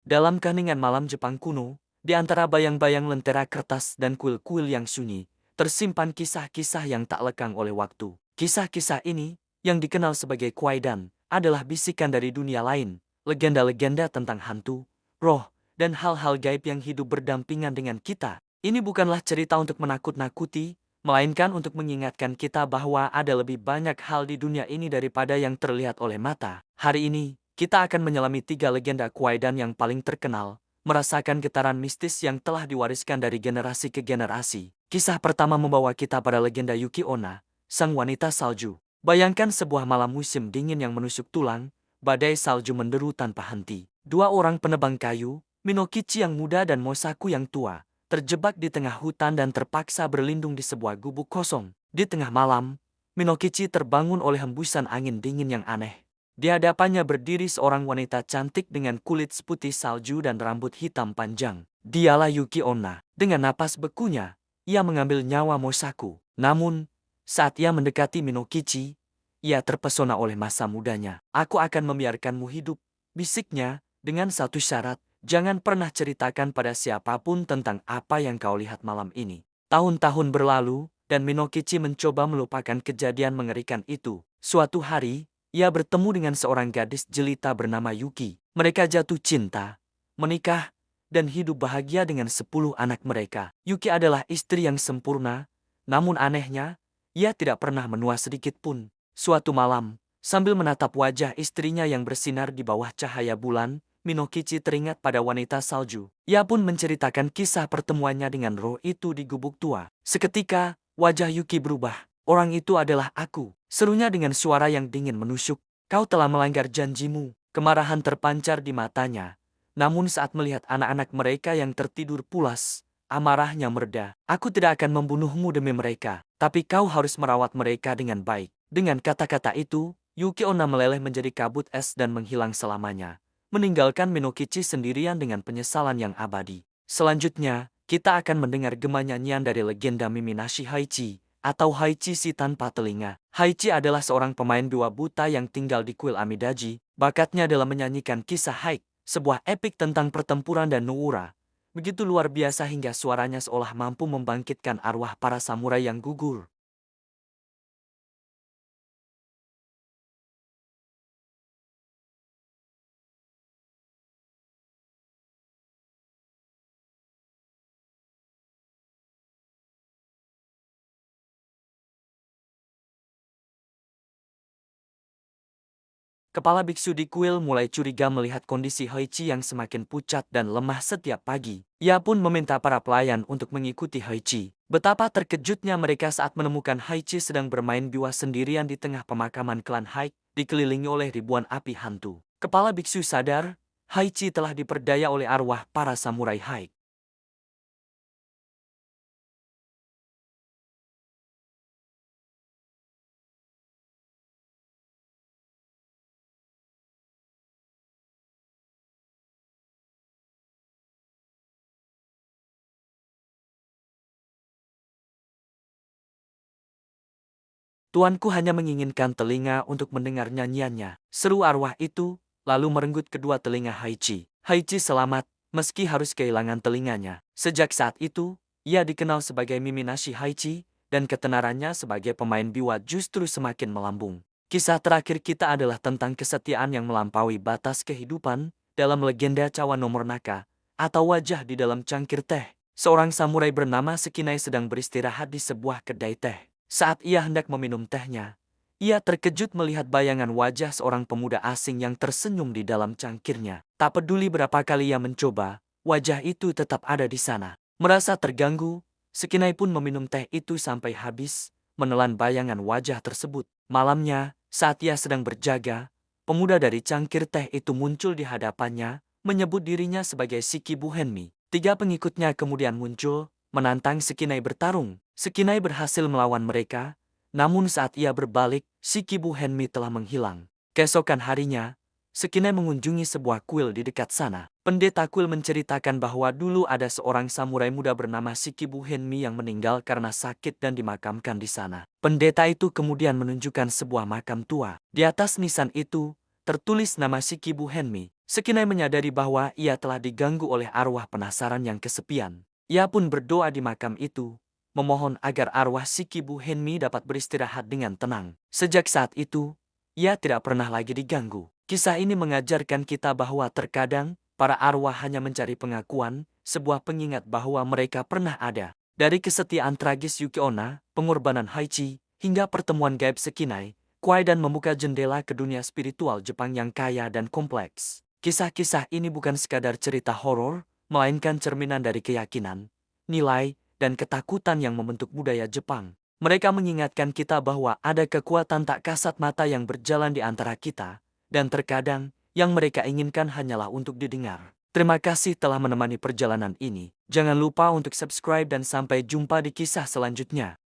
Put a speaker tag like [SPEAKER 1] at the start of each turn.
[SPEAKER 1] Dalam keheningan malam Jepang kuno, di antara bayang-bayang lentera kertas dan kuil-kuil yang sunyi, tersimpan kisah-kisah yang tak lekang oleh waktu. Kisah-kisah ini, yang dikenal sebagai Kwaidan, adalah bisikan dari dunia lain, legenda-legenda tentang hantu, roh, dan hal-hal gaib yang hidup berdampingan dengan kita. Ini bukanlah cerita untuk menakut-nakuti, melainkan untuk mengingatkan kita bahwa ada lebih banyak hal di dunia ini daripada yang terlihat oleh mata. Hari ini, kita akan menyelami 3 legenda Kwaidan yang paling terkenal, merasakan getaran mistis yang telah diwariskan dari generasi ke generasi. Kisah pertama membawa kita pada legenda Yuki Onna, sang wanita salju. Bayangkan sebuah malam musim dingin yang menusuk tulang, badai salju menderu tanpa henti. Dua orang penebang kayu, Minokichi yang muda dan Mosaku yang tua, terjebak di tengah hutan dan terpaksa berlindung di sebuah gubuk kosong. Di tengah malam, Minokichi terbangun oleh hembusan angin dingin yang aneh. Di hadapannya berdiri seorang wanita cantik dengan kulit seputih salju dan rambut hitam panjang. Dialah Yuki Onna. Dengan napas bekunya, ia mengambil nyawa Mosaku. Namun, saat ia mendekati Minokichi, ia terpesona oleh masa mudanya. "Aku akan membiarkanmu hidup," bisiknya, dengan satu syarat, "jangan pernah ceritakan pada siapapun tentang apa yang kau lihat malam ini." Tahun-tahun berlalu, dan Minokichi mencoba melupakan kejadian mengerikan itu. Suatu hari, ia bertemu dengan seorang gadis jelita bernama Yuki. Mereka jatuh cinta, menikah, dan hidup bahagia dengan 10 anak mereka. Yuki adalah istri yang sempurna, namun anehnya, ia tidak pernah menua sedikit pun. Suatu malam, sambil menatap wajah istrinya yang bersinar di bawah cahaya bulan, Minokichi teringat pada wanita salju. Ia pun menceritakan kisah pertemuannya dengan roh itu di gubuk tua. Seketika, wajah Yuki berubah. "Orang itu adalah aku," serunya dengan suara yang dingin menusuk. "Kau telah melanggar janjimu." Kemarahan terpancar di matanya. Namun saat melihat anak-anak mereka yang tertidur pulas, amarahnya mereda. "Aku tidak akan membunuhmu demi mereka, tapi kau harus merawat mereka dengan baik." Dengan kata-kata itu, Yuki Onna meleleh menjadi kabut es dan menghilang selamanya, meninggalkan Minokichi sendirian dengan penyesalan yang abadi. Selanjutnya, kita akan mendengar gema nyanyian dari legenda Miminashi Haichi, atau Haichi si tanpa telinga. Haichi adalah seorang pemain biwa buta yang tinggal di kuil Amidaji. Bakatnya dalam menyanyikan kisah Haik, sebuah epik tentang pertempuran dan Nuura, begitu luar biasa hingga suaranya seolah mampu membangkitkan arwah para samurai yang gugur. Kepala biksu di kuil mulai curiga melihat kondisi Haichi yang semakin pucat dan lemah setiap pagi. Ia pun meminta para pelayan untuk mengikuti Haichi. Betapa terkejutnya mereka saat menemukan Haichi sedang bermain biwa sendirian di tengah pemakaman klan Haik, dikelilingi oleh ribuan api hantu. Kepala biksu sadar, Haichi telah diperdaya oleh arwah para samurai Haik. "Tuanku hanya menginginkan telinga untuk mendengar nyanyiannya," seru arwah itu, lalu merenggut kedua telinga Haichi. Haichi selamat, meski harus kehilangan telinganya. Sejak saat itu, ia dikenal sebagai Miminashi Haichi, dan ketenarannya sebagai pemain biwa justru semakin melambung. Kisah terakhir kita adalah tentang kesetiaan yang melampaui batas kehidupan, dalam legenda Cawan Nomor Naka, atau wajah di dalam cangkir teh. Seorang samurai bernama Sekinai sedang beristirahat di sebuah kedai teh. Saat ia hendak meminum tehnya, ia terkejut melihat bayangan wajah seorang pemuda asing yang tersenyum di dalam cangkirnya. Tak peduli berapa kali ia mencoba, wajah itu tetap ada di sana. Merasa terganggu, Sekinai pun meminum teh itu sampai habis, menelan bayangan wajah tersebut. Malamnya, saat ia sedang berjaga, pemuda dari cangkir teh itu muncul di hadapannya, menyebut dirinya sebagai Shiki Buhenmi. 3 pengikutnya kemudian muncul, menantang Sekinai bertarung. Sekinai berhasil melawan mereka, namun saat ia berbalik, Shiki Buhenmi telah menghilang. Keesokan harinya, Sekinai mengunjungi sebuah kuil di dekat sana. Pendeta kuil menceritakan bahwa dulu ada seorang samurai muda bernama Shiki Buhenmi yang meninggal karena sakit dan dimakamkan di sana. Pendeta itu kemudian menunjukkan sebuah makam tua. Di atas nisan itu, tertulis nama Shikibu Henmi. Sekinai menyadari bahwa ia telah diganggu oleh arwah penasaran yang kesepian. Ia pun berdoa di makam itu, memohon agar arwah Shikibu Henmi dapat beristirahat dengan tenang. Sejak saat itu, ia tidak pernah lagi diganggu. Kisah ini mengajarkan kita bahwa terkadang para arwah hanya mencari pengakuan, sebuah pengingat bahwa mereka pernah ada. Dari kesetiaan tragis Yuki Onna, pengorbanan Haichi, hingga pertemuan gaib Sekinai, Kwaidan membuka jendela ke dunia spiritual Jepang yang kaya dan kompleks. Kisah-kisah ini bukan sekadar cerita horor, melainkan cerminan dari keyakinan, nilai, dan ketakutan yang membentuk budaya Jepang. Mereka mengingatkan kita bahwa ada kekuatan tak kasat mata yang berjalan di antara kita, dan terkadang yang mereka inginkan hanyalah untuk didengar. Terima kasih telah menemani perjalanan ini. Jangan lupa untuk subscribe dan sampai jumpa di kisah selanjutnya.